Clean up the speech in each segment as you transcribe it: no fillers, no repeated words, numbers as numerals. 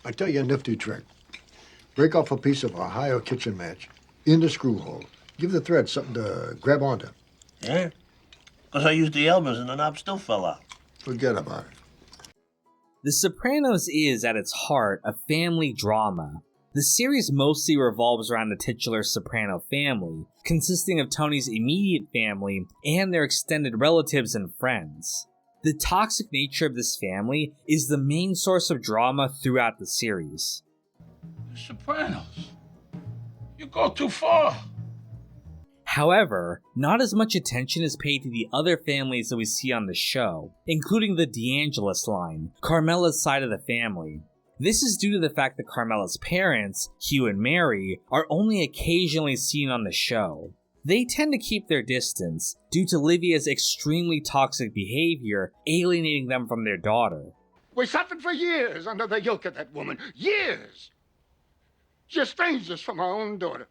I tell you a nifty trick. Break off a piece of Ohio kitchen match in the screw hole. Give the thread something to grab onto. Yeah? Because I used the elbows and the knob still fell out. Forget about it. The Sopranos is, at its heart, a family drama. The series mostly revolves around the titular Soprano family, consisting of Tony's immediate family and their extended relatives and friends. The toxic nature of this family is the main source of drama throughout the series. The Sopranos. You go too far. However, not as much attention is paid to the other families that we see on the show, including the DeAngelis line, Carmela's side of the family. This is due to the fact that Carmela's parents, Hugh and Mary, are only occasionally seen on the show. They tend to keep their distance, due to Livia's extremely toxic behavior alienating them from their daughter. We suffered for years under the yoke of that woman. Years! She estranged us from our own daughter.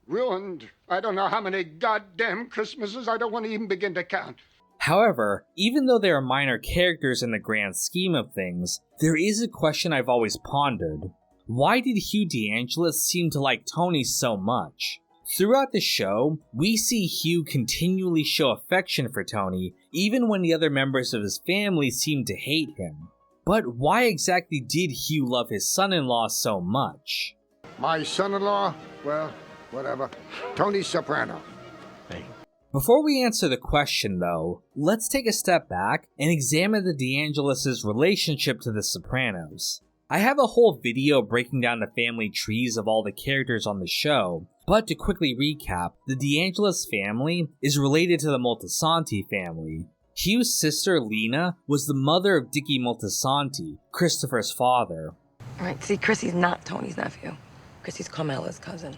Ruined I don't know how many goddamn Christmases. I don't want to even begin to count. However, even though they are minor characters in the grand scheme of things, there is a question I've always pondered. Why did Hugh DeAngelis seem to like Tony so much? Throughout the show, we see Hugh continually show affection for Tony, even when the other members of his family seem to hate him. But why exactly did Hugh love his son-in-law so much? My son-in-law? Well, whatever. Tony Soprano. Hey. Before we answer the question, though, let's take a step back and examine the DeAngelis' relationship to the Sopranos. I have a whole video breaking down the family trees of all the characters on the show, but to quickly recap, the DeAngelis family is related to the Moltisanti family. Hugh's sister, Lena, was the mother of Dickie Moltisanti, Christopher's father. Right, see, Chrissy's not Tony's nephew. Chrissy's Carmela's cousin.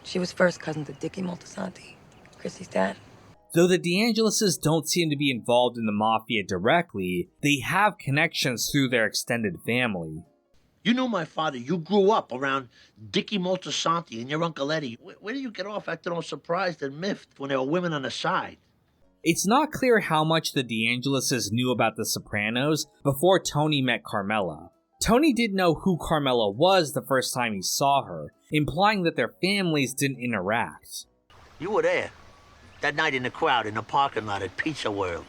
She was first cousin to Dickie Moltisanti, Chrissy's dad. Though the DeAngelises don't seem to be involved in the Mafia directly, they have connections through their extended family. You knew my father. You grew up around Dickie Moltisanti and your Uncle Eddie. Where do you get off acting all surprised and miffed when there were women on the side? It's not clear how much the DeAngelises knew about the Sopranos before Tony met Carmela. Tony did know who Carmela was the first time he saw her, implying that their families didn't interact. You were there. That night in the crowd in the parking lot at Pizza World,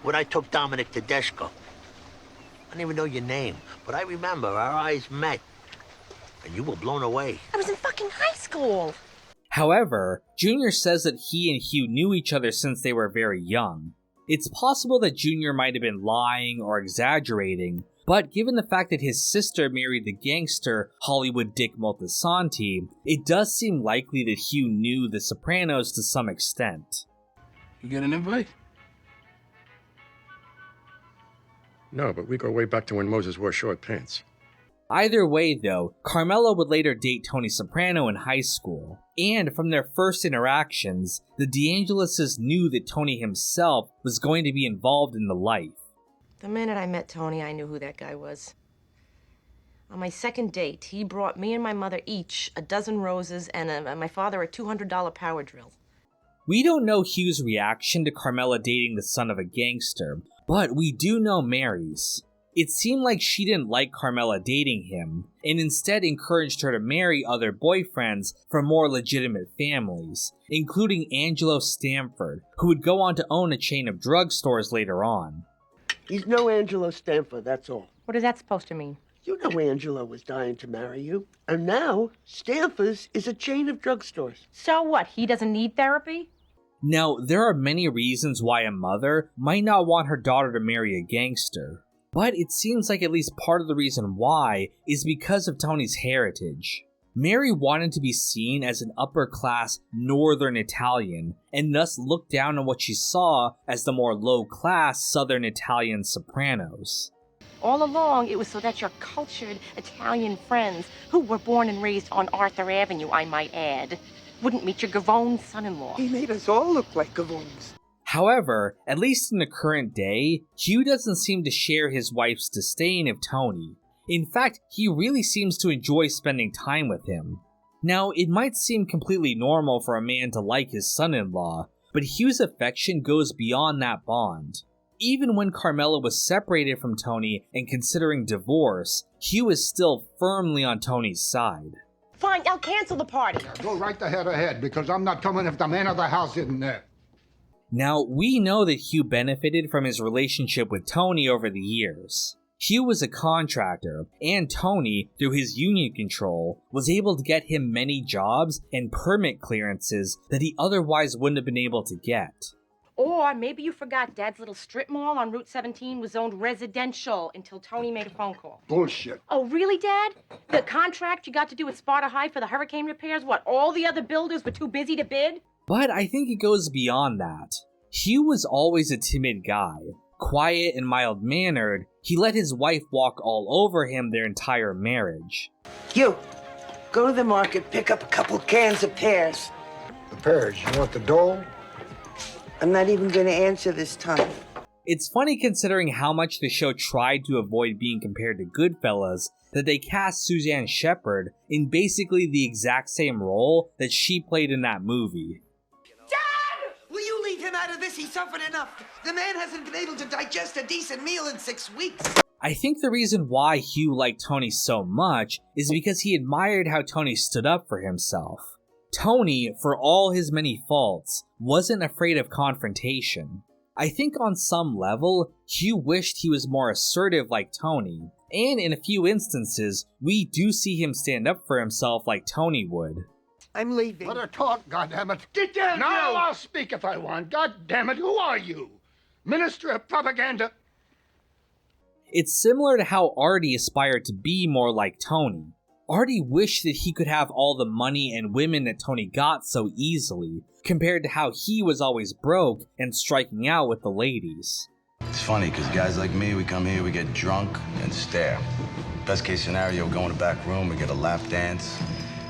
when I took Dominic Tedesco. I don't even know your name, but I remember our eyes met, and you were blown away. I was in fucking high school. However, Junior says that he and Hugh knew each other since they were very young. It's possible that Junior might have been lying or exaggerating, but given the fact that his sister married the gangster Hollywood Dick Moltisanti, it does seem likely that Hugh knew the Sopranos to some extent. You get an invite? No, but we go way back to when Moses wore short pants. Either way, though, Carmela would later date Tony Soprano in high school, and from their first interactions, the DeAngelises knew that Tony himself was going to be involved in the life. The minute I met Tony, I knew who that guy was. On my second date, he brought me and my mother each a dozen roses and my father a $200 power drill. We don't know Hugh's reaction to Carmela dating the son of a gangster, but we do know Mary's. It seemed like she didn't like Carmela dating him, and instead encouraged her to marry other boyfriends from more legitimate families, including Angelo Stanford, who would go on to own a chain of drugstores later on. He's no Angelo Stanford, that's all. What is that supposed to mean? You know Angelo was dying to marry you. And now, Stanford's is a chain of drugstores. So what, he doesn't need therapy? Now, there are many reasons why a mother might not want her daughter to marry a gangster, but it seems like at least part of the reason why is because of Tony's heritage. Mary wanted to be seen as an upper-class Northern Italian, and thus looked down on what she saw as the more low-class Southern Italian Sopranos. All along, it was so that your cultured Italian friends, who were born and raised on Arthur Avenue, I might add, wouldn't meet your Gavone son-in-law. He made us all look like Gavones. However, at least in the current day, Hugh doesn't seem to share his wife's disdain of Tony. In fact, he really seems to enjoy spending time with him. Now, it might seem completely normal for a man to like his son-in-law, but Hugh's affection goes beyond that bond. Even when Carmela was separated from Tony and considering divorce, Hugh is still firmly on Tony's side. Fine, I'll cancel the party. Go right the head ahead, because I'm not coming if the man of the house isn't there. Now, we know that Hugh benefited from his relationship with Tony over the years. Hugh was a contractor, and Tony, through his union control, was able to get him many jobs and permit clearances that he otherwise wouldn't have been able to get. Or maybe you forgot Dad's little strip mall on Route 17 was zoned residential until Tony made a phone call. Bullshit. Oh, really, Dad? The contract you got to do at Sparta High for the hurricane repairs, what, all the other builders were too busy to bid? But I think it goes beyond that. Hugh was always a timid guy. Quiet and mild-mannered, he let his wife walk all over him their entire marriage. Hugh, go to the market, pick up a couple cans of pears. The pears, you want the dough? I'm not even going to answer this time. It's funny considering how much the show tried to avoid being compared to Goodfellas that they cast Suzanne Shepherd in basically the exact same role that she played in that movie. Dad! Will you leave him out of this? He's suffered enough. The man hasn't been able to digest a decent meal in 6 weeks. I think the reason why Hugh liked Tony so much is because he admired how Tony stood up for himself. Tony, for all his many faults, wasn't afraid of confrontation. I think on some level, Hugh wished he was more assertive like Tony, and in a few instances, we do see him stand up for himself like Tony would. I'm leaving. Let her talk, goddammit. Get down! Now I'll speak if I want. Goddammit, who are you? Minister of propaganda? It's similar to how Artie aspired to be more like Tony. Artie wished that he could have all the money and women that Tony got so easily, compared to how he was always broke and striking out with the ladies. It's funny, because guys like me, we come here, we get drunk and stare. Best case scenario, we go in the back room, we get a lap dance,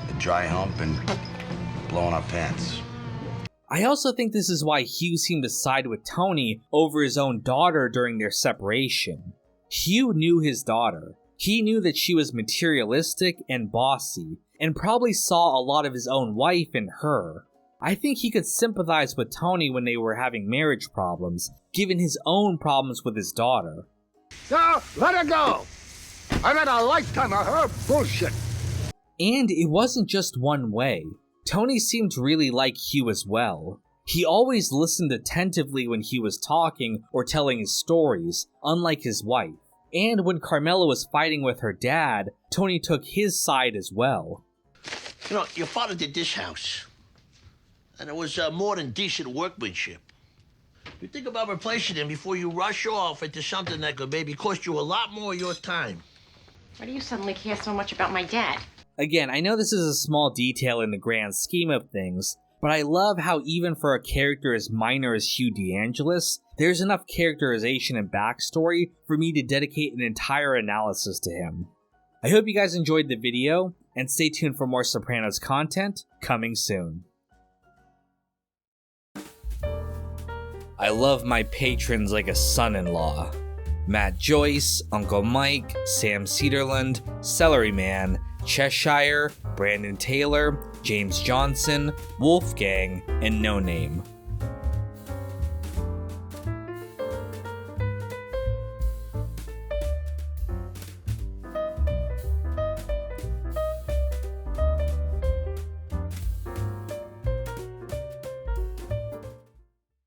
a dry hump, and blow in our pants. I also think this is why Hugh seemed to side with Tony over his own daughter during their separation. Hugh knew his daughter. He knew that she was materialistic and bossy, and probably saw a lot of his own wife in her. I think he could sympathize with Tony when they were having marriage problems, given his own problems with his daughter. No, let her go! I've had a lifetime of her bullshit. And it wasn't just one way. Tony seemed to really like Hugh as well. He always listened attentively when Hugh was talking or telling his stories, unlike his wife. And when Carmela was fighting with her dad, Tony took his side as well. You know, your father did this house, and it was more than decent workmanship. You think about replacing him before you rush off into something that could maybe cost you a lot more of your time. Why do you suddenly care so much about my dad? Again, I know this is a small detail in the grand scheme of things, but I love how even for a character as minor as Hugh DeAngelis, there's enough characterization and backstory for me to dedicate an entire analysis to him. I hope you guys enjoyed the video, and stay tuned for more Sopranos content coming soon. I love my patrons like a son-in-law. Matt Joyce, Uncle Mike, Sam Cedarland, Celery Man, Cheshire, Brandon Taylor, James Johnson, Wolfgang, and No Name.